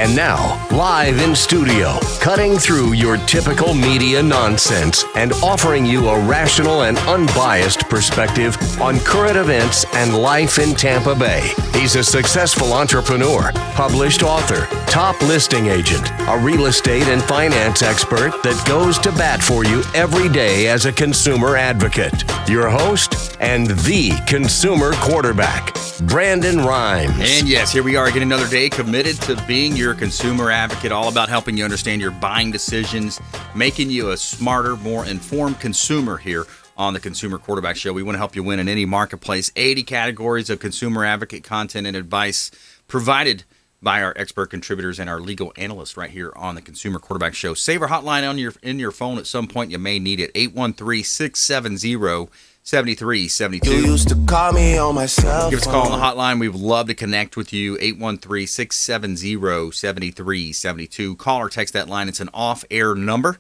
And now, live in studio, cutting through your typical media nonsense and offering you a rational and unbiased perspective on current events and life in Tampa Bay. He's a successful entrepreneur, published author, top listing agent, a real estate and finance expert that goes to bat for you every day as a consumer advocate. Your host and the consumer quarterback, Brandon Rhymes. And yes, here we are again, another day committed to being your consumer advocate, all about helping you understand your buying decisions, making you a smarter, more informed consumer here on the Consumer Quarterback Show. We want to help you win in any marketplace. 80 categories of consumer advocate content and advice provided by our expert contributors and our legal analysts right here on the Consumer Quarterback Show. Save our hotline on in your phone at some point. You may need it. 813-670-7372. You used to call me on my cell phone. Give us a call on the hotline. We would love to connect with you. 813-670-7372. Call or text that line. It's an off-air number,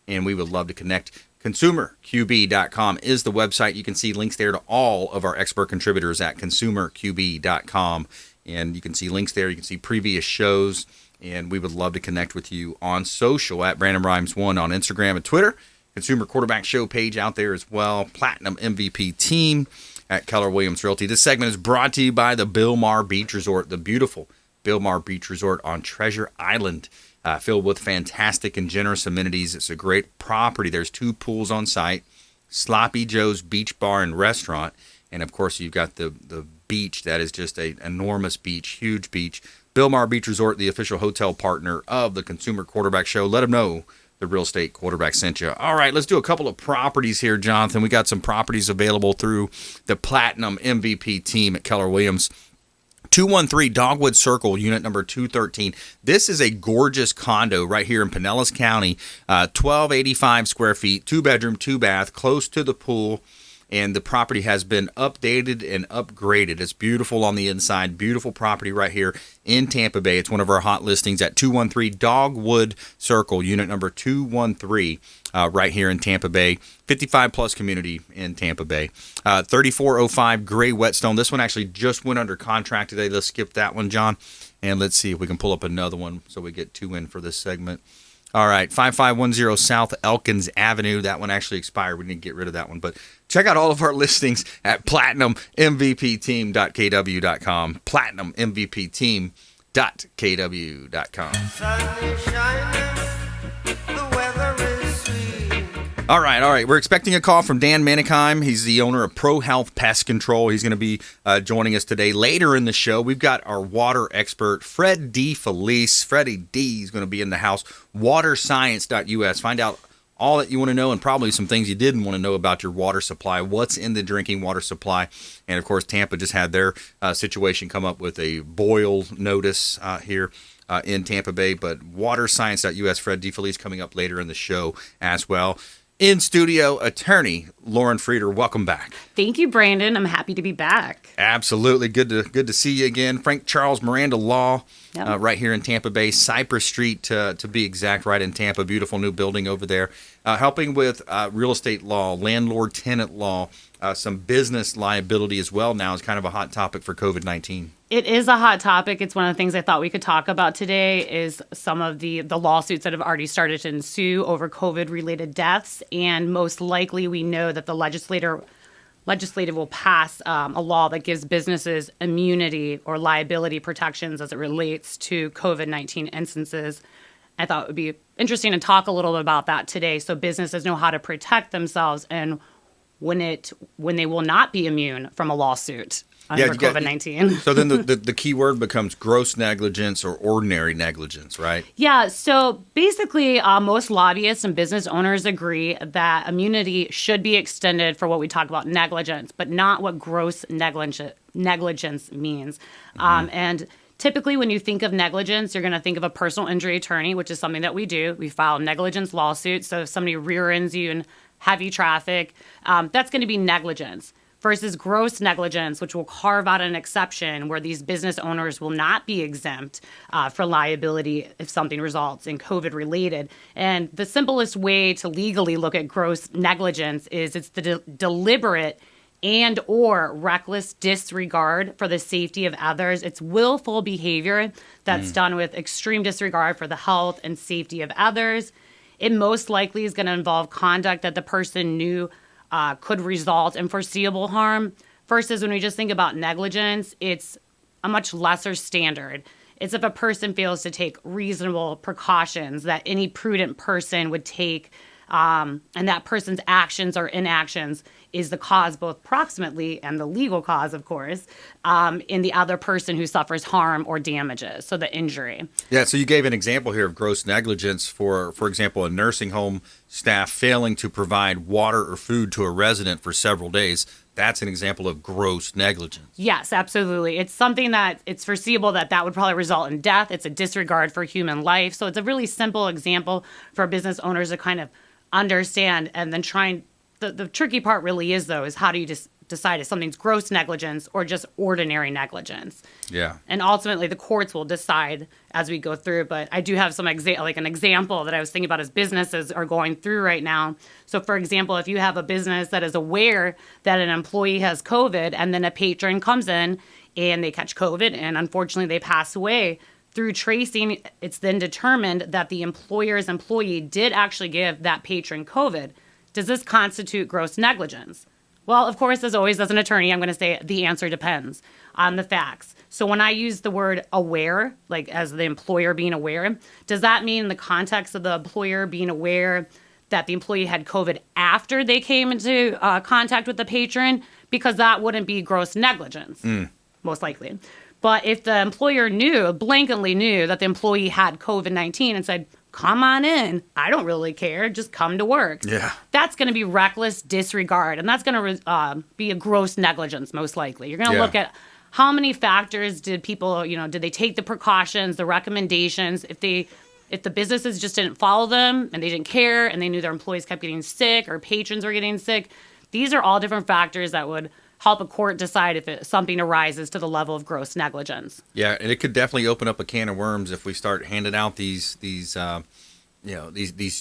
and we would love to connect. ConsumerQB.com is the website. You can see links there to all of our expert contributors at ConsumerQB.com. And you can see links there. You can see previous shows. And we would love to connect with you on social at Brandon Rhymes 1 on Instagram and Twitter. Consumer Quarterback Show page out there as well. Platinum MVP team at Keller Williams Realty. This segment is brought to you by the Bilmar Beach Resort, the beautiful Bilmar Beach Resort on Treasure Island, filled with fantastic and generous amenities. It's a great property. There's 2 pools on site, Sloppy Joe's Beach Bar and Restaurant, and of course you've got the beach that is just an enormous beach, huge beach. Bilmar Beach Resort, the official hotel partner of the Consumer Quarterback Show. Let them know the Real Estate Quarterback sent you. All right, let's do a couple of properties here, Jonathan. We got some properties available through the Platinum MVP team at Keller Williams. 213 Dogwood Circle, unit number 213. This is a gorgeous condo right here in Pinellas County, 1285 square feet, 2-bedroom, 2-bath, close to the pool. And the property has been updated and upgraded. It's beautiful on the inside. Beautiful property right here in Tampa Bay. It's one of our hot listings at 213 Dogwood Circle, unit number 213, right here in Tampa Bay. 55-plus community in Tampa Bay. 3405 Gray Whetstone. This one actually just went under contract today. Let's skip that one, John. And let's see if we can pull up another one so we get 2 in for this segment. All right, 5510 South Elkins Avenue. That one actually expired. We need to get rid of that one. But check out all of our listings at PlatinumMVPTeam.kw.com. PlatinumMVPTeam.kw.com. Sun is shining, the weather is sweet. All right. We're expecting a call from Dan Manikheim. He's the owner of Pro Health Pest Control. He's going to be joining us today. Later in the show, we've got our water expert, Fred D. Felice. Freddie D. is going to be in the house. Waterscience.us. Find out all that you want to know and probably some things you didn't want to know about your water supply, what's in the drinking water supply. And, of course, Tampa just had their situation come up with a boil notice here in Tampa Bay. But Waterscience.us, Fred D. Felice coming up later in the show as well. In studio, attorney Lauren Frieder. Welcome back. Thank you, Brandon. I'm happy to be back. Absolutely. Good to see you again. Frank Charles Miranda Law, right here in Tampa Bay, Cypress Street to be exact, right in Tampa. Beautiful new building over there. Helping with real estate law, landlord-tenant law, some business liability as well now is kind of a hot topic for COVID-19. It is a hot topic. It's one of the things I thought we could talk about today is some of the lawsuits that have already started to ensue over COVID-related deaths. And most likely we know that the legislative will pass a law that gives businesses immunity or liability protections as it relates to COVID-19 instances. I thought it would be interesting to talk a little bit about that today so businesses know how to protect themselves and when they will not be immune from a lawsuit under COVID-19. So then the key word becomes gross negligence or ordinary negligence, right? Yeah. So basically, most lobbyists and business owners agree that immunity should be extended for what we talk about negligence, but not what gross negligence means. And typically, when you think of negligence, you're going to think of a personal injury attorney, which is something that we do. We file negligence lawsuits. So if somebody rear-ends you in heavy traffic, that's going to be negligence. Versus gross negligence, which will carve out an exception where these business owners will not be exempt for liability if something results in COVID-related. And the simplest way to legally look at gross negligence is it's the deliberate and or reckless disregard for the safety of others. It's willful behavior that's done with extreme disregard for the health and safety of others. It most likely is going to involve conduct that the person knew could result in foreseeable harm. Versus when we just think about negligence, it's a much lesser standard. It's if a person fails to take reasonable precautions that any prudent person would take, and that person's actions or inactions is the cause, both proximately and the legal cause, of course, in the other person who suffers harm or damages, so the injury. Yeah, so you gave an example here of gross negligence for example, a nursing home staff failing to provide water or food to a resident for several days. That's an example of gross negligence. Yes, absolutely. It's something that it's foreseeable that would probably result in death. It's a disregard for human life. So it's a really simple example for business owners to kind of understand, and then the tricky part really is, though, is how do you just decide if something's gross negligence or just ordinary negligence. Yeah. And ultimately, the courts will decide as we go through. But I do have some an example that I was thinking about as businesses are going through right now. So, for example, if you have a business that is aware that an employee has COVID, and then a patron comes in and they catch COVID, and unfortunately they pass away, through tracing, it's then determined that the employer's employee did actually give that patron COVID. Does this constitute gross negligence? Well, of course, as always, as an attorney, I'm going to say the answer depends on the facts. So when I use the word aware, like as the employer being aware, does that mean in the context of the employer being aware that the employee had COVID after they came into contact with the patron? Because that wouldn't be gross negligence, most likely. But if the employer blanketly knew that the employee had COVID-19 and said, come on in, I don't really care, just come to work. Yeah. That's going to be reckless disregard, and that's going to be a gross negligence, most likely. You're going to look at how many factors did people, did they take the precautions, the recommendations? If the businesses just didn't follow them and they didn't care and they knew their employees kept getting sick or patrons were getting sick, these are all different factors that would help a court decide if something arises to the level of gross negligence. Yeah, and it could definitely open up a can of worms if we start handing out these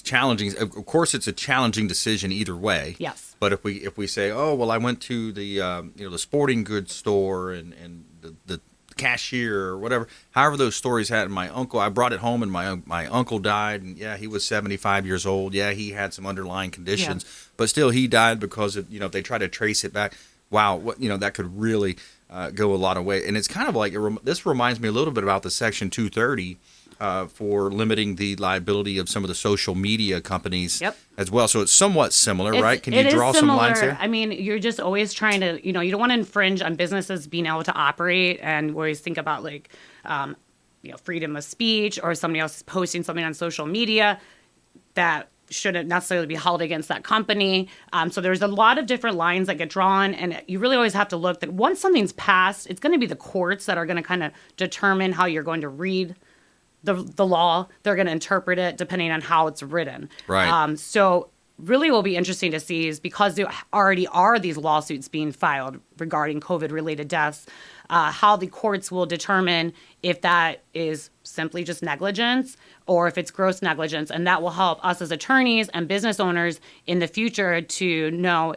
challenging. Of course, it's a challenging decision either way. Yes. But if we say, oh well, I went to the the sporting goods store and the cashier or whatever, however those stories had, my uncle, I brought it home and my uncle died, and yeah, he was 75 years old. Yeah, he had some underlying conditions, but still he died because of if they try to trace it back. Wow, that could really go a lot of way. And it's kind of like, this reminds me a little bit about the Section 230 for limiting the liability of some of the social media companies as well. So it's somewhat similar, right? Can you draw some lines there? I mean, you're just always trying to, you don't want to infringe on businesses being able to operate. And we always think about freedom of speech, or somebody else posting something on social media that shouldn't necessarily be held against that company. So there's a lot of different lines that get drawn, and you really always have to look that once something's passed, it's going to be the courts that are going to kind of determine how you're going to read the law. They're going to interpret it depending on how it's written. Right. So really will be interesting to see is, because there already are these lawsuits being filed regarding COVID-related deaths, how the courts will determine if that is simply just negligence or if it's gross negligence. And that will help us as attorneys and business owners in the future to know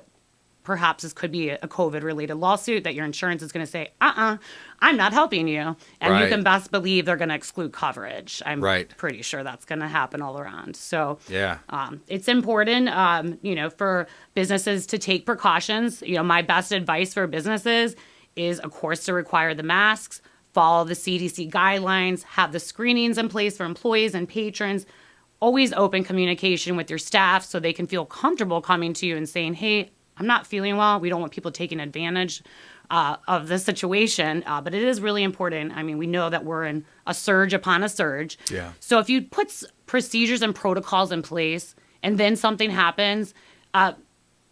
perhaps this could be a COVID-related lawsuit that your insurance is going to say, I'm not helping you. And you can best believe they're going to exclude coverage. I'm pretty sure that's going to happen all around. So it's important, for businesses to take precautions. My best advice for businesses is, of course, to require the masks, follow the CDC guidelines, have the screenings in place for employees and patrons, always open communication with your staff so they can feel comfortable coming to you and saying, hey, I'm not feeling well. We don't want people taking advantage of the situation, but it is really important. I mean, we know that we're in a surge upon a surge. Yeah. So if you put procedures and protocols in place and then something happens,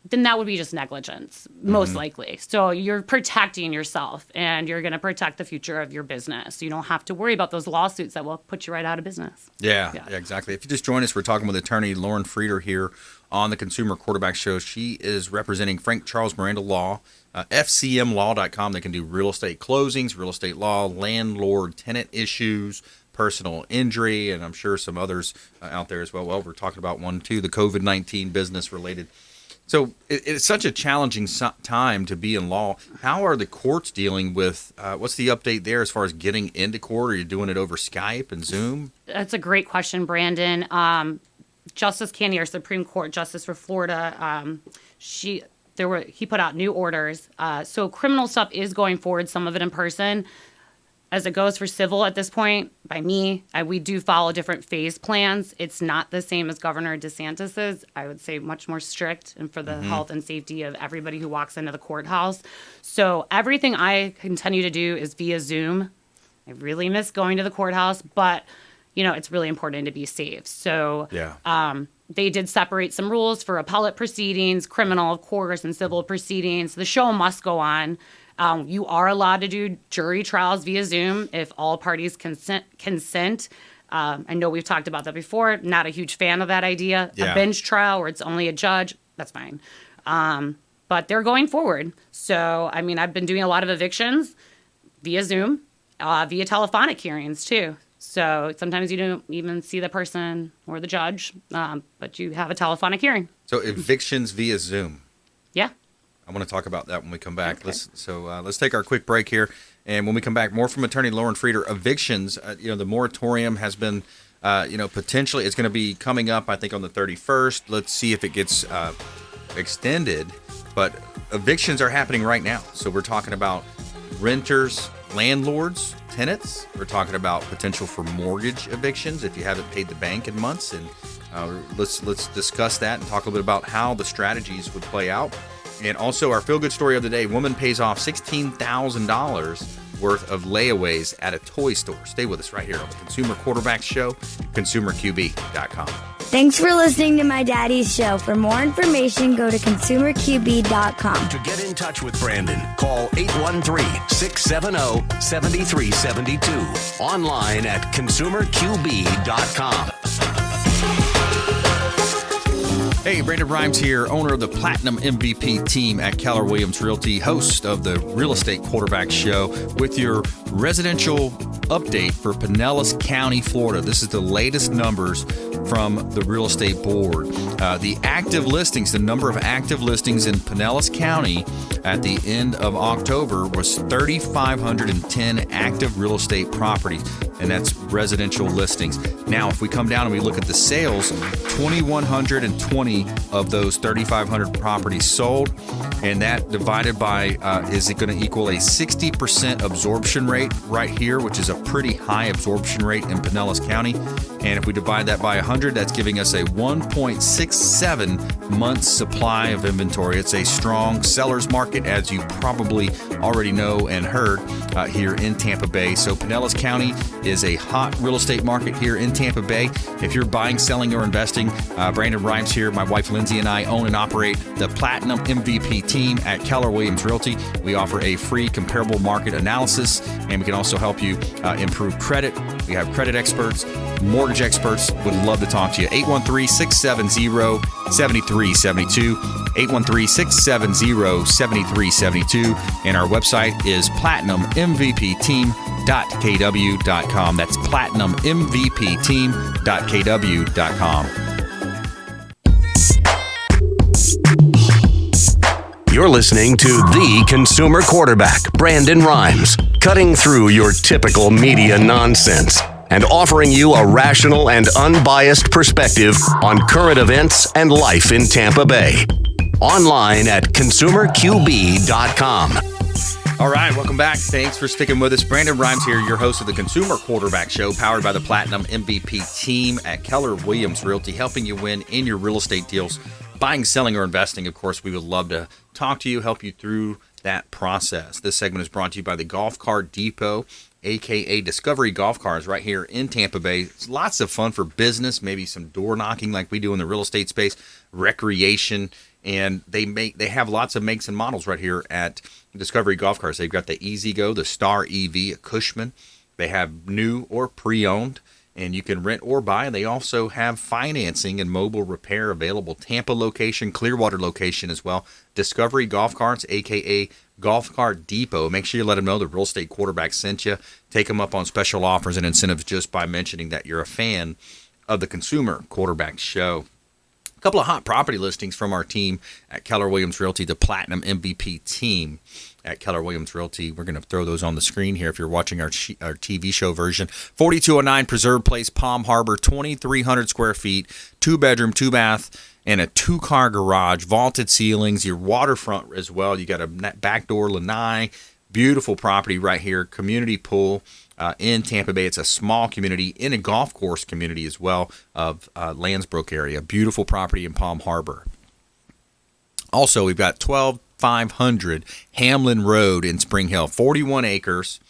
then that would be just negligence, most likely. So you're protecting yourself, and you're going to protect the future of your business. You don't have to worry about those lawsuits that will put you right out of business. Yeah, exactly. If you just join us, we're talking with attorney Lauren Frieder here on the Consumer Quarterback Show. She is representing Frank Charles Miranda Law, FCMlaw.com. They can do real estate closings, real estate law, landlord-tenant issues, personal injury, and I'm sure some others out there as well. Well, we're talking about one, too, the COVID-19 business-related So it's such a challenging time to be in law. How are the courts dealing with, what's the update there as far as getting into court? Are you doing it over Skype and Zoom? That's a great question, Brandon. Justice Candy, our Supreme Court Justice for Florida, he put out new orders. So criminal stuff is going forward, some of it in person. As it goes for civil at this point, by me, we do follow different phase plans. It's not the same as Governor DeSantis's. I would say much more strict and for the health and safety of everybody who walks into the courthouse. So everything I continue to do is via Zoom. I really miss going to the courthouse, but it's really important to be safe. So they did separate some rules for appellate proceedings, criminal, of course, and civil proceedings. The show must go on. You are allowed to do jury trials via Zoom if all parties consent. I know we've talked about that before. Not a huge fan of that idea. Yeah. A bench trial where it's only a judge, that's fine. But they're going forward. So, I've been doing a lot of evictions via Zoom, via telephonic hearings too. So sometimes you don't even see the person or the judge, but you have a telephonic hearing. So evictions via Zoom. Yeah. I want to talk about that when we come back. Okay. Let's take our quick break here, and when we come back, more from Attorney Lauren Frieder. Evictions. The moratorium has been, potentially it's going to be coming up. I think on the 31st. Let's see if it gets extended. But evictions are happening right now. So we're talking about renters, landlords, tenants. We're talking about potential for mortgage evictions if you haven't paid the bank in months, and let's discuss that and talk a little bit about how the strategies would play out. And also our feel-good story of the day, woman pays off $16,000 worth of layaways at a toy store. Stay with us right here on the Consumer Quarterback Show, ConsumerQB.com. Thanks for listening to My Daddy's Show. For more information, go to ConsumerQB.com. To get in touch with Brandon, call 813-670-7372. Online at ConsumerQB.com. Hey, Brandon Rhymes here, owner of the Platinum MVP team at Keller Williams Realty, host of the Real Estate Quarterback Show with your residential update for Pinellas County, Florida. This is the latest numbers from the Real Estate Board. The active listings, the number of active listings in Pinellas County at the end of October was 3,510 active real estate properties, and that's residential listings. Now, if we come down and we look at the sales, 2,120 of those 3,500 properties sold, and that divided by, is it going to equal a 60% absorption rate right here, which is a pretty high absorption rate in Pinellas County. And if we divide that by 100, that's giving us a 1.67 months supply of inventory. It's a strong seller's market, as you probably already know and heard here in Tampa Bay. So Pinellas County is a hot real estate market here in Tampa Bay. If you're buying, selling, or investing, Brandon Rhymes here, my wife Lindsay and I own and operate the Platinum MVP team at Keller Williams Realty. We offer a free comparable market analysis, and we can also help you improve credit. We have credit experts, mortgage experts. Would love to talk to you. 813-670-7372. 813-670-7372. And our website is platinummvpteam.kw.com. That's platinummvpteam.kw.com. You're listening to the Consumer Quarterback, Brandon Rhymes, cutting through your typical media nonsense and offering you a rational and unbiased perspective on current events and life in Tampa Bay. Online at ConsumerQB.com. All right, welcome back. Thanks for sticking with us. Brandon Rhymes here, your host of the Consumer Quarterback Show, powered by the Platinum MVP team at Keller Williams Realty, helping you win in your real estate deals, buying, selling, or investing. Of course, we would love to talk to you, help you through that process. This segment is brought to you by the Golf Cart Depot, a.k.a. Discovery Golf Cars, right here in Tampa Bay. It's lots of fun for business, maybe some door knocking like we do in the real estate space, recreation, and they have lots of makes and models right here at Discovery Golf Cars. They've got the E-Z-Go, the Star EV, a Cushman. They have new or pre-owned, and you can rent or buy. They also have financing and mobile repair available. Tampa location, Clearwater location as well. Discovery Golf Carts, a.k.a. Golf Cart Depot. Make sure you let them know the Real Estate Quarterback sent you. Take them up on special offers and incentives just by mentioning that you're a fan of the Consumer Quarterback Show. A couple of hot property listings from our team at Keller Williams Realty, the Platinum MVP team at Keller Williams Realty. We're going to throw those on the screen here if you're watching our TV show version. 4209 Preserve Place, Palm Harbor, 2,300 square feet, 2-bedroom, 2-bath, and a 2-car garage, vaulted ceilings, your waterfront as well. You got a back door lanai, beautiful property right here, community pool. In Tampa Bay. It's a small community in a golf course community as well of Landsbrook area. Beautiful property in Palm Harbor. Also, we've got 12500 Hamlin Road in Spring Hill, 41 acres.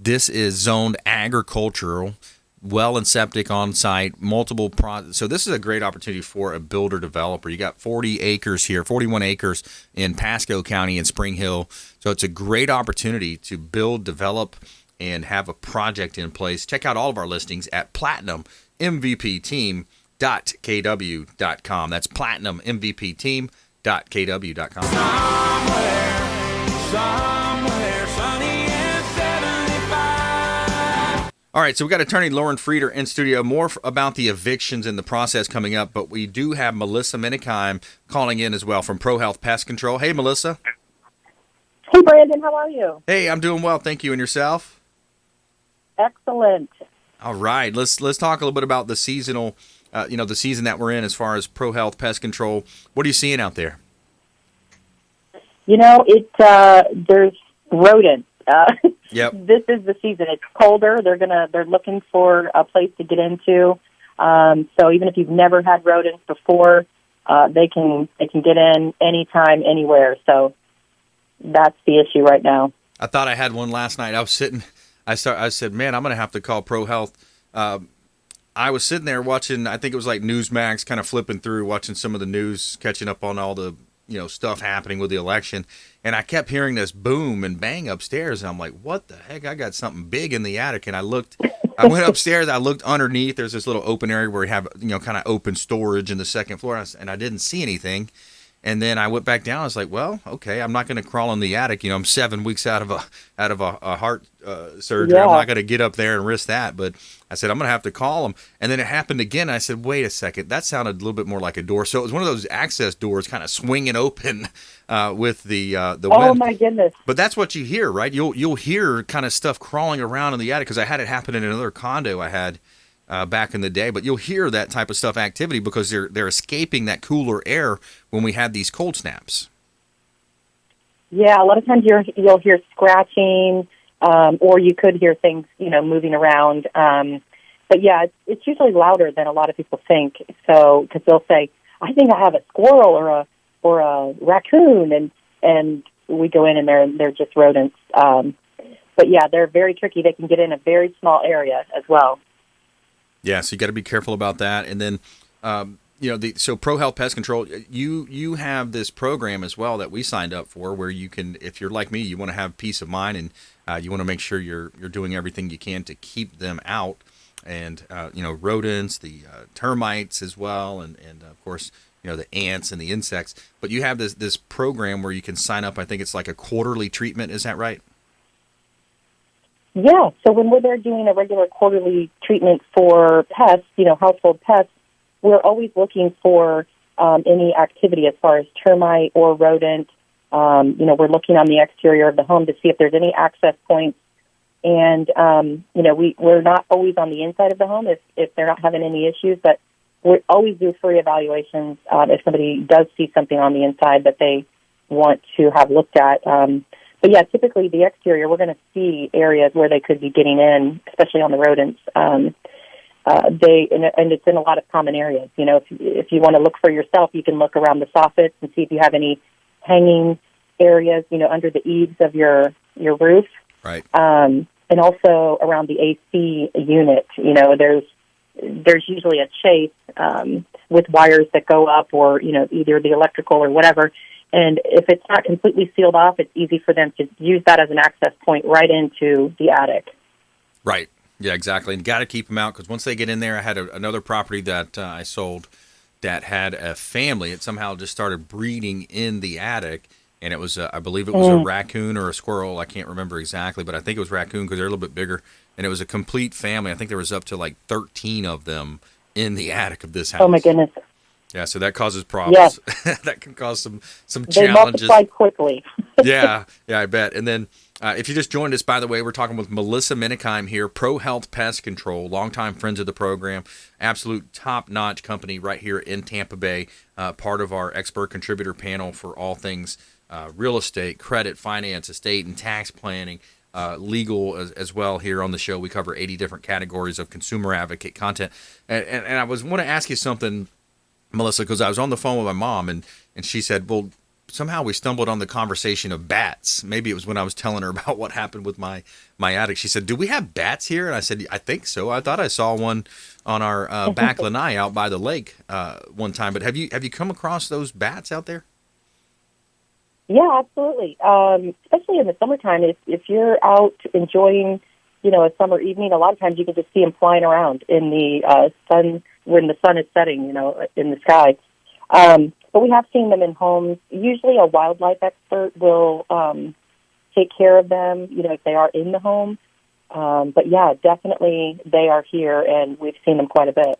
This is zoned agricultural, well and septic on site, multiple so this is a great opportunity for a builder developer. You got 40 acres here, 41 acres in Pasco County in Spring Hill. So it's a great opportunity to build, develop, and have a project in place. Check out all of our listings at platinummvpteam.kw.com. That's platinummvpteam.kw.com. Somewhere sunny and 75. All right, so we've got attorney Lauren Frieder in studio. More about the evictions and the process coming up, but we do have Melissa Minikheim calling in as well from ProHealth Pest Control. Hey, Melissa. Hey, Brandon, how are you? Hey, I'm doing well, thank you. And yourself? Excellent. All right, let's talk a little bit about the seasonal, the season that we're in as far as ProHealth Pest Control. What are you seeing out there? There's rodents. Yep. This is the season. It's colder. They're looking for a place to get into. So even if you've never had rodents before, they can get in anytime, anywhere. So that's the issue right now. I thought I had one last night. I said, man, I'm going to have to call ProHealth. I was sitting there watching, I think it was like Newsmax, kind of flipping through, watching some of the news, catching up on all the stuff happening with the election. And I kept hearing this boom and bang upstairs. And I'm like, what the heck? I got something big in the attic. And I went upstairs, I looked underneath. There's this little open area where we have, kind of open storage in the second floor. And I didn't see anything. And then I went back down. I was like, well, okay, I'm not going to crawl in the attic. I'm 7 weeks out of a heart surgery. Yeah. I'm not going to get up there and risk that. But I said, I'm going to have to call them. And then it happened again. I said, wait a second. That sounded a little bit more like a door. So it was one of those access doors kind of swinging open with the oh, my goodness. But that's what you hear, right? You'll hear kind of stuff crawling around in the attic, because I had it happen in another condo I had back in the day. But you'll hear that type of stuff activity because they're escaping that cooler air when we had these cold snaps. Yeah, a lot of times you'll hear scratching, or you could hear things moving around. But yeah, it's usually louder than a lot of people think. So because they'll say, I think I have a squirrel or a raccoon, and we go in and they're just rodents. But yeah, they're very tricky. They can get in a very small area as well. Yeah, so you got to be careful about that. And then, so ProHealth Pest Control, you have this program as well that we signed up for, where you can, if you're like me, you want to have peace of mind, and you want to make sure you're doing everything you can to keep them out, and rodents, the termites as well, and of course the ants and the insects. But you have this program where you can sign up. I think it's like a quarterly treatment. Is that right? Yeah, so when we're there doing a regular quarterly treatment for pests, household pests, we're always looking for any activity as far as termite or rodent. We're looking on the exterior of the home to see if there's any access points. And, we're not always on the inside of the home if they're not having any issues, but we always do free evaluations if somebody does see something on the inside that they want to have looked at. But yeah, typically the exterior, we're going to see areas where they could be getting in, especially on the rodents. And it's in a lot of common areas. If you want to look for yourself, you can look around the soffits and see if you have any hanging areas, under the eaves of your roof. Right. And also around the AC unit, there's usually a chase with wires that go up, or either the electrical or whatever. And if it's not completely sealed off, it's easy for them to use that as an access point right into the attic. Right. Yeah, exactly. And got to keep them out, because once they get in there, I had another property that I sold that had a family. It somehow just started breeding in the attic, and it was, I believe it was a raccoon or a squirrel. I can't remember exactly, but I think it was raccoon because they're a little bit bigger. And it was a complete family. I think there was up to like 13 of them in the attic of this house. Oh, my goodness. Yeah, so that causes problems. That can cause some They challenges. multiply quickly. Yeah, I bet. And then if you just joined us, by the way, we're talking with Melissa Minikheim here, Pro Health Pest Control, longtime friends of the program, absolute top-notch company right here in Tampa Bay, part of our expert contributor panel for all things real estate, credit, finance, estate, and tax planning, legal as well here on the show. We cover 80 different categories of consumer advocate content. And I want to ask you something, Melissa, because I was on the phone with my mom, and she said, well, somehow we stumbled on the conversation of bats. Maybe it was when I was telling her about what happened with my attic. She said, do we have bats here? And I said, I think so. I thought I saw one on our back lanai out by the lake one time. But have you come across those bats out there? Yeah, absolutely. Especially in the summertime, if you're out enjoying, a summer evening, a lot of times you can just see them flying around in the sun when the sun is setting, in the sky. But we have seen them in homes. Usually a wildlife expert will take care of them, if they are in the home. But yeah, definitely they are here, and we've seen them quite a bit.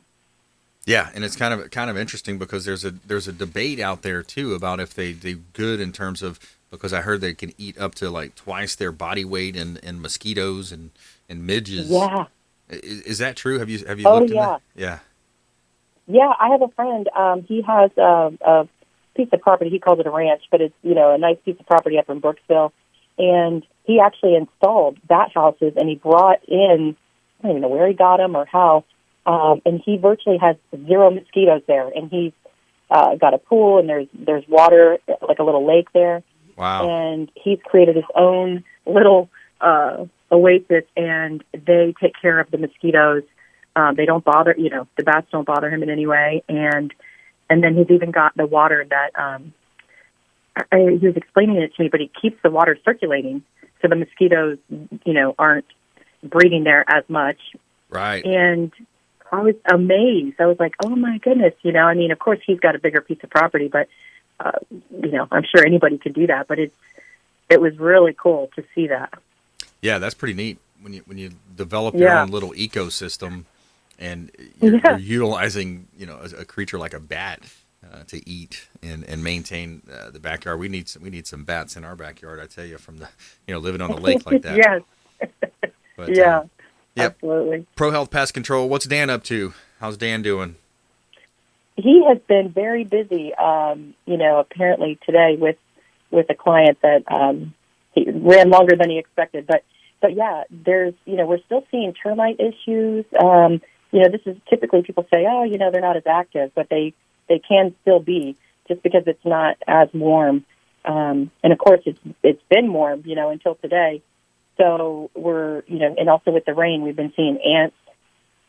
Yeah, and it's kind of interesting because there's a debate out there too about if they do good in terms of, because I heard they can eat up to like twice their body weight in mosquitoes and midges. Yeah. Is that true? Have you looked into that? Yeah. Yeah, I have a friend. He has a piece of property. He calls it a ranch, but it's a nice piece of property up in Brooksville. And he actually installed bat houses, and he brought in, I don't even know where he got them or how, and he virtually has 0 mosquitoes there. And he's got a pool, and there's water, like a little lake there. Wow! And he's created his own little oasis, and they take care of the mosquitoes. They don't bother, the bats don't bother him in any way. And then he's even got the water that, he was explaining it to me, but he keeps the water circulating so the mosquitoes, aren't breeding there as much. Right. And I was amazed. I was like, oh my goodness, of course he's got a bigger piece of property, but, I'm sure anybody could do that, but it was really cool to see that. Yeah, that's pretty neat when you develop your own little ecosystem. And you're utilizing, a creature like a bat to eat and maintain the backyard. We need some bats in our backyard, I tell you, from the living on the lake like that. Yes. But, yep. Absolutely. Pro Health Pest Control. What's Dan up to? How's Dan doing? He has been very busy. Apparently today with a client that he ran longer than he expected. But yeah, there's we're still seeing termite issues. This is typically people say, oh, they're not as active, but they can still be just because it's not as warm. And of course it's been warm, until today. So we're, and also with the rain, we've been seeing ants.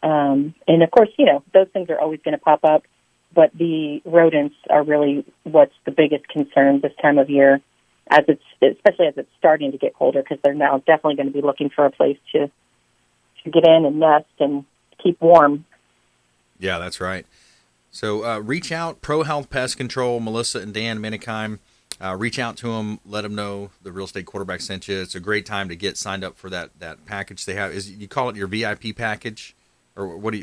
And of course, those things are always going to pop up, but the rodents are really what's the biggest concern this time of year, especially as it's starting to get colder, because they're now definitely going to be looking for a place to get in and nest and keep warm. Yeah, that's right. So reach out, Pro Health Pest Control, Melissa and Dan Minikheim. Reach out to them, let them know the Real Estate Quarterback sent you. It's a great time to get signed up for that package they have. You call it your VIP package, or what do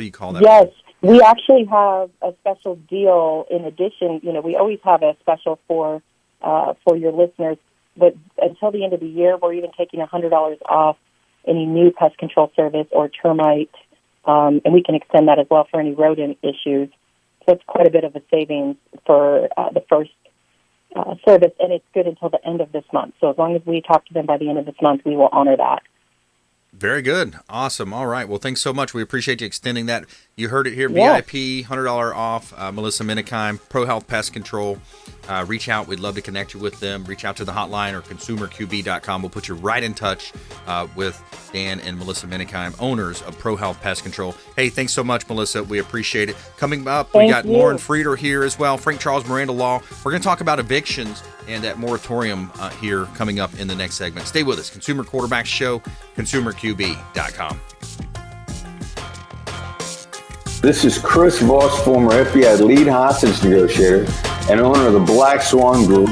you call that? Yes, we actually have a special deal. In addition, we always have a special for your listeners, but until the end of the year, we're even taking $100 off any new pest control service or termite. And we can extend that as well for any rodent issues. So it's quite a bit of a savings for the first service, and it's good until the end of this month. So as long as we talk to them by the end of this month, we will honor that. Very good. Awesome. All right. Well, thanks so much. We appreciate you extending that. You heard it here. VIP, $100 off. Melissa Minikheim, Pro Health Pest Control. Reach out. We'd love to connect you with them. Reach out to the hotline or consumerqb.com. We'll put you right in touch with Dan and Melissa Minikheim, owners of Pro Health Pest Control. Hey, thanks so much, Melissa. We appreciate it. Coming up, we got Lauren Frieder here as well, Frank Charles Miranda Law. We're going to talk about evictions and that moratorium here coming up in the next segment. Stay with us. Consumer Quarterback Show, consumerqb.com. This is Chris Voss, former FBI lead hostage negotiator and owner of the Black Swan Group,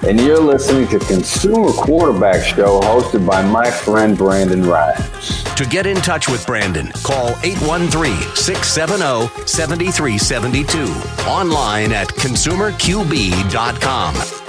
and you're listening to Consumer Quarterback Show hosted by my friend Brandon Rhymes. To get in touch with Brandon, call 813-670-7372. Online at consumerqb.com.